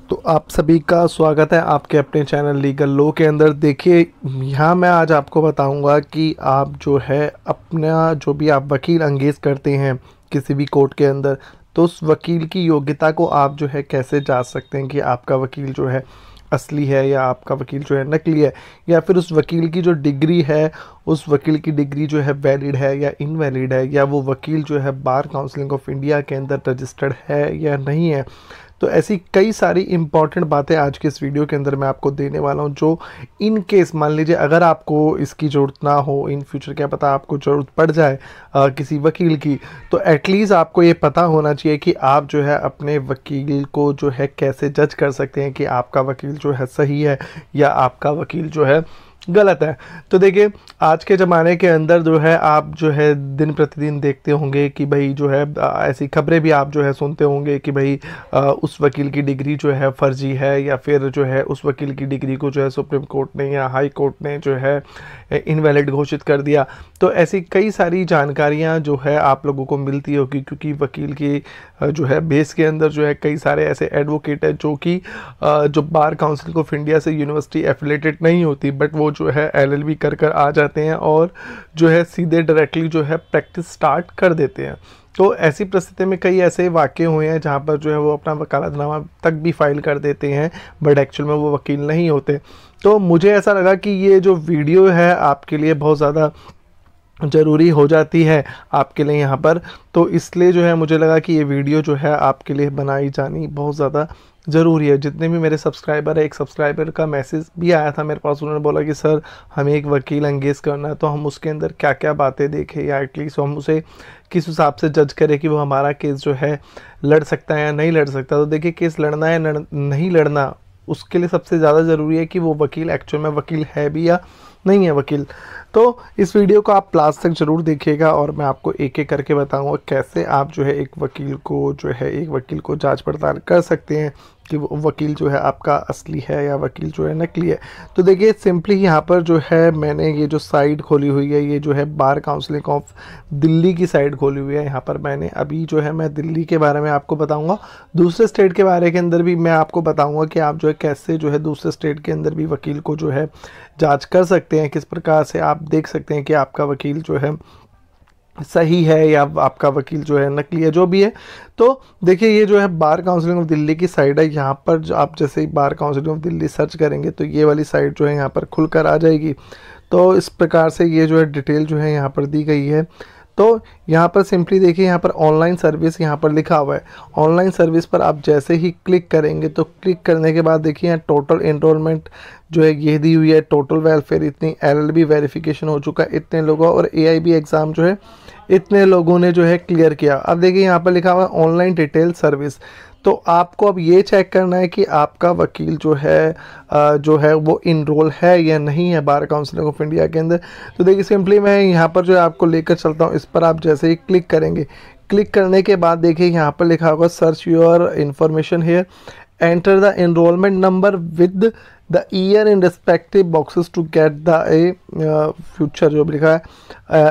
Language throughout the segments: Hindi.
तो आप सभी का स्वागत है आपके अपने चैनल लीगल लो के अंदर। देखिए, यहाँ मैं आज आपको बताऊंगा कि आप जो है अपना जो भी आप वकील एंगेज करते हैं किसी भी कोर्ट के अंदर, तो उस वकील की योग्यता को आप जो है कैसे जांच सकते हैं कि आपका वकील जो है असली है या आपका वकील जो है नकली है, या फिर उस वकील की जो डिग्री है उस वकील की डिग्री जो है वैलिड है या इनवैलिड है, या वो वकील जो है बार काउंसिल ऑफ इंडिया के अंदर रजिस्टर्ड है या नहीं है। तो ऐसी कई सारी इंपॉर्टेंट बातें आज के इस वीडियो के अंदर मैं आपको देने वाला हूं, जो इन केस मान लीजिए अगर आपको इसकी ज़रूरत ना हो, इन फ्यूचर क्या पता आपको ज़रूरत पड़ जाए किसी वकील की, तो एटलीस्ट आपको ये पता होना चाहिए कि आप जो है अपने वकील को जो है कैसे जज कर सकते हैं कि आपका वकील जो है सही है या आपका वकील जो है गलत है। तो देखिए, आज के ज़माने के अंदर जो है आप जो है दिन प्रतिदिन देखते होंगे कि भाई जो है ऐसी खबरें भी आप जो है सुनते होंगे कि भाई उस वकील की डिग्री जो है फर्जी है, या फिर जो है उस वकील की डिग्री को जो है सुप्रीम कोर्ट ने या हाई कोर्ट ने जो है इनवैलिड घोषित कर दिया। तो ऐसी कई सारी जानकारियां जो है आप लोगों को मिलती होगी, क्योंकि वकील की जो है बेस के अंदर जो है कई सारे ऐसे एडवोकेट है जो कि जो बार काउंसिल ऑफ इंडिया से यूनिवर्सिटी एफिलेटेड नहीं होती, बट वो जो है एलएलबी कर आ जाते हैं और जो है सीधे डायरेक्टली जो है प्रैक्टिस स्टार्ट कर देते हैं। तो ऐसी परिस्थिति में कई ऐसे वाक़े हुए हैं जहाँ पर जो है वो अपना वकालतनामा तक भी फाइल कर देते हैं, बट एक्चुअल में वो वकील नहीं होते। तो मुझे ऐसा लगा कि ये जो वीडियो है आपके लिए बहुत ज़्यादा ज़रूरी हो जाती है आपके लिए यहाँ पर, तो इसलिए जो है मुझे लगा कि ये वीडियो जो है आपके लिए बनाई जानी बहुत ज़्यादा ज़रूरी है। जितने भी मेरे सब्सक्राइबर है, एक सब्सक्राइबर का मैसेज भी आया था मेरे पास, उन्होंने बोला कि सर हमें एक वकील एंगेज करना है, तो हम उसके अंदर क्या क्या बातें देखें या एटलीस्ट हम उसे किस हिसाब से जज करें कि वो हमारा केस जो है लड़ सकता है या नहीं लड़ सकता। तो देखिए, केस लड़ना है नहीं लड़ना, उसके लिए सबसे ज़्यादा ज़रूरी है कि वो वकील एक्चुअल में वकील है भी या नहीं है वकील। तो इस वीडियो को आप लास्ट तक ज़रूर देखिएगा और मैं आपको एक एक करके बताऊंगा कैसे आप जो है एक वकील को जांच पड़ताल कर सकते हैं कि वो वकील जो है आपका असली है या वकील जो है नकली है। तो देखिए, सिंपली यहाँ पर जो है मैंने ये जो साइट खोली हुई है, ये जो है बार काउंसिल ऑफ दिल्ली की साइट खोली हुई है। यहाँ पर मैंने अभी जो है मैं दिल्ली के बारे में आपको बताऊंगा, दूसरे स्टेट के बारे के अंदर भी मैं आपको बताऊंगा कि आप जो है कैसे जो है दूसरे स्टेट के अंदर भी वकील को जो है जांच कर सकते हैं, किस प्रकार से आप देख सकते हैं कि आपका वकील जो है सही है या आपका वकील जो है नकली है, जो भी है। तो देखिए, ये जो है बार काउंसिल ऑफ दिल्ली की साइट है। यहाँ पर जो आप जैसे ही bar council of Delhi search करेंगे तो ये वाली साइट जो है यहाँ पर खुलकर आ जाएगी। तो इस प्रकार से ये जो है डिटेल जो है यहाँ पर दी गई है। तो यहाँ पर सिंपली देखिए, यहाँ पर ऑनलाइन सर्विस यहाँ पर लिखा हुआ है। ऑनलाइन सर्विस पर आप जैसे ही क्लिक करेंगे तो क्लिक करने के बाद देखिए यहाँ टोटल एनरोलमेंट जो है ये दी हुई है, टोटल वेलफेयर इतनी, एलएलबी वेरिफिकेशन हो चुका है इतने लोगों, और एआईबी एग्ज़ाम जो है इतने लोगों ने जो है क्लियर किया। अब देखिए यहाँ पर लिखा हुआ है ऑनलाइन डिटेल सर्विस। तो आपको अब ये चेक करना है कि आपका वकील जो है वो इनरोल है या नहीं है बार काउंसिल ऑफ इंडिया के अंदर। तो देखिए, सिंपली मैं यहाँ पर जो है आपको लेकर चलता हूँ। इस पर आप जैसे ही क्लिक करेंगे, क्लिक करने के बाद देखिए यहाँ पर लिखा होगा search your information here, enter the enrolment number with the year in respective boxes to get the future, जो भी लिखा है,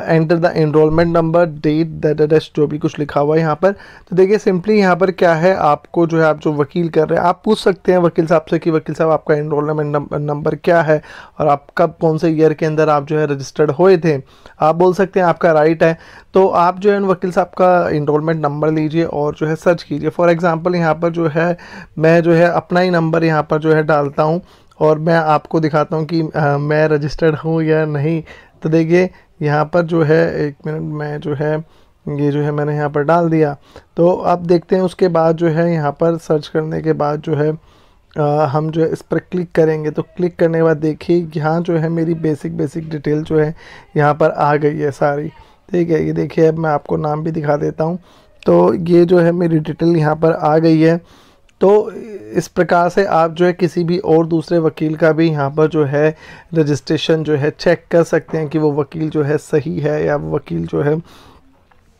enter the enrolment number, date that जो भी कुछ लिखा हुआ है यहाँ पर। तो देखिए, सिंपली यहाँ पर क्या है, आपको जो है आप जो वकील कर रहे हैं, आप पूछ सकते हैं वकील साहब से कि वकील साहब आपका एनरोलमेंट नंबर क्या है और आप कब कौन से ईयर के अंदर आप जो है रजिस्टर्ड हुए थे। आप बोल सकते हैं, आपका राइट है। तो आप जो है वकील साहब का एनरोलमेंट नंबर लीजिए और जो है सर्च कीजिए। फॉर एग्जांपल यहाँ पर जो है मैं जो है अपना ही नंबर यहाँ पर जो है डालता हूँ और मैं आपको दिखाता हूँ कि मैं रजिस्टर्ड हूँ या नहीं। तो देखिए, यहाँ पर जो है एक मिनट, मैं जो है ये जो है मैंने यहाँ पर डाल दिया। तो आप देखते हैं उसके बाद जो है यहाँ पर सर्च करने के बाद जो है हम जो है इस पर क्लिक करेंगे। तो क्लिक करने के बाद देखिए यहाँ जो है मेरी बेसिक डिटेल जो है यहाँ पर आ गई है सारी। ठीक है, ये देखिए, अब मैं आपको नाम भी दिखा देता हूँ। तो ये जो है मेरी डिटेल यहाँ पर आ गई है। तो इस प्रकार से आप जो है किसी भी और दूसरे वकील का भी यहाँ पर जो है रजिस्ट्रेशन जो है चेक कर सकते हैं कि वो वकील जो है सही है या वो वकील जो है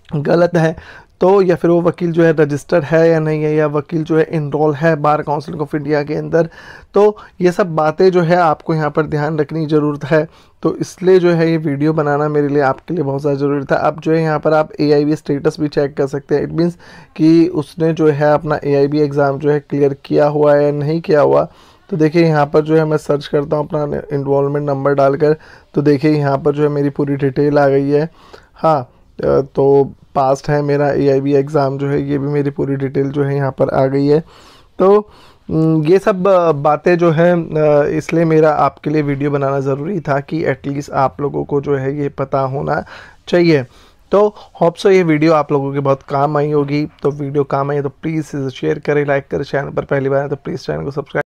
गलत है। तो या फिर वो वकील जो है रजिस्टर्ड है या नहीं है, या वकील जो है इनरोल है बार काउंसिल ऑफ इंडिया के अंदर। तो ये सब बातें जो है आपको यहाँ पर ध्यान रखने की ज़रूरत है। तो इसलिए जो है ये वीडियो बनाना मेरे लिए आपके लिए बहुत ज़्यादा ज़रूरी था। अब जो है यहाँ पर आप AIB स्टेटस भी चेक कर सकते हैं। इट मीन्स कि उसने जो है अपना AIB एग्ज़ाम जो है क्लियर किया हुआ है या नहीं किया हुआ। तो देखिए यहाँ पर जो है मैं सर्च करता हूँ अपना इनरोलमेंट नंबर डालकर, तो देखिए यहाँ पर जो है मेरी पूरी डिटेल आ गई है। हाँ, तो पास्ट है मेरा AIB एग्ज़ाम जो है, ये भी मेरी पूरी डिटेल जो है यहाँ पर आ गई है। तो ये सब बातें जो है इसलिए मेरा आपके लिए वीडियो बनाना ज़रूरी था कि एटलीस्ट आप लोगों को जो है ये पता होना चाहिए। तो होप सो ये वीडियो आप लोगों के बहुत काम आई होगी। तो वीडियो काम आई तो प्लीज़ इसे शेयर करें, लाइक करें। चैनल पर पहली बार है तो प्लीज़ चैनल को सब्सक्राइब